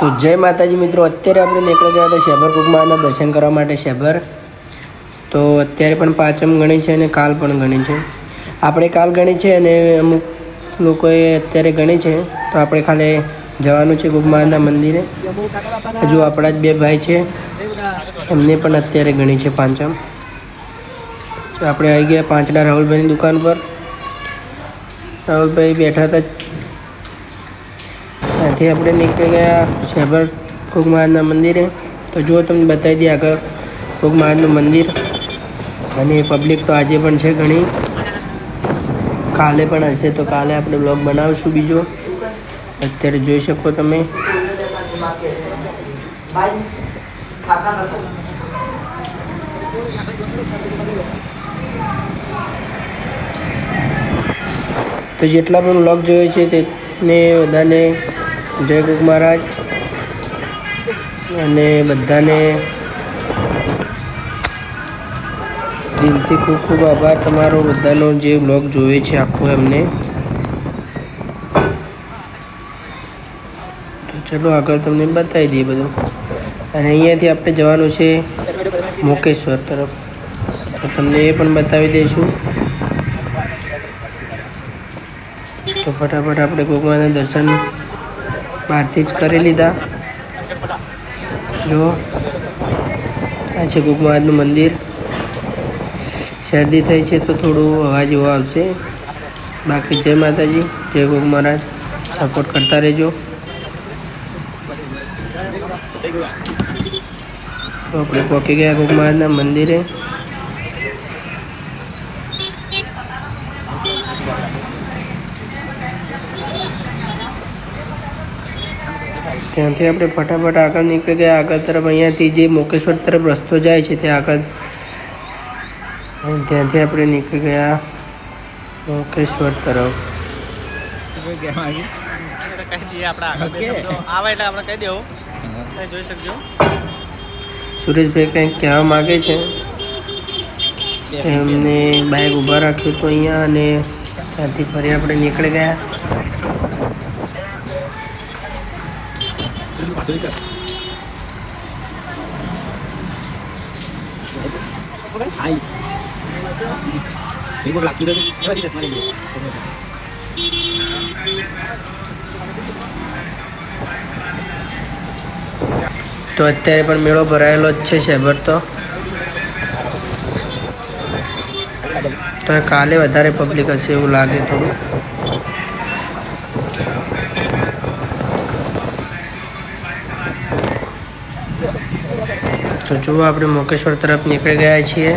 તો જય માતાજી મિત્રો, અત્યારે આપણે નીકળી ગયા હતા શેભર કુકમાના દર્શન કરવા માટે શેભર. તો અત્યારે પણ પાંચમ ગણી છે અને કાલ પણ ગણી છે. આપણે કાલ ગણી છે અને અમુક લોકોએ અત્યારે ગણી છે. તો આપણે ખાલી જવાનું છે કુકમાના મંદિરે. હજુ આપણા જ બે ભાઈ છે, એમને પણ અત્યારે ગણી છે પાંચમ. તો આપણે આવી ગયા પાંચડા રાહુલભાઈની દુકાન પર. રાહુલભાઈ બેઠા હતા. ત્યાંથી આપણે નીકળી ગયા શેભર કુકમહારાજના મંદિરે. તો જુઓ તમને બતાવી દઈએ આગળ કુકમહારાજનું મંદિર. અને પબ્લિક તો આજે પણ છે ઘણી, કાલે પણ હશે. તો કાલે આપણે બ્લોગ બનાવીશું બીજો. અત્યારે જોઈ શકો તમે. તો જેટલા પણ બ્લોગ જોઈએ છે તેને બધાને જય કુકમહારાજ. અને બધાને દિલથી ખૂબ ખૂબ આભાર તમારો બધાનો જે બ્લોગ જોવે છે આખો એમને. તો ચલો આગળ તમને બતાવી દઈએ બધું. અને અહીંયાથી આપણે જવાનું છે મોકેશ્વર તરફ. તો તમને એ પણ બતાવી દઈશું. તો ફટાફટ આપણે કુકમહારાજના દર્શન બહારથી જ કરી લીધા. જો આ છે કુકમહારાજનું મંદિર. શરદી થઈ છે તો થોડું અવાજ એવો આવશે. બાકી જય માતાજી, જય કુકમહારાજ. સપોર્ટ કરતા રહેજો. તો આપણે પહોંચી ગયા કુકમહારાજના મંદિરે. ત્યાંથી આપણે ફટાફટ આગળ નીકળી ગયા આગળ તરફ. અહીંયાથી જે મોકેશ્વર તરફ રસ્તો જાય છે ત્યાં આગળ, ત્યાંથી આપણે નીકળી ગયા મોકેશ્વર તરફ. સુરેશભાઈ કંઈક કહેવા માગે છે. એમને બાઇક ઊભા રાખ્યું હતું અહીંયા અને ત્યાંથી ફરી આપણે નીકળી ગયા. તો અત્યારે પણ મેળો ભરાયેલો જ છે શેભર. તો કાલે વધારે પબ્લિક હશે એવું લાગે થોડું. તો જુઓ આપણે મોકેશ્વર તરફ નીકળી ગયા છીએ.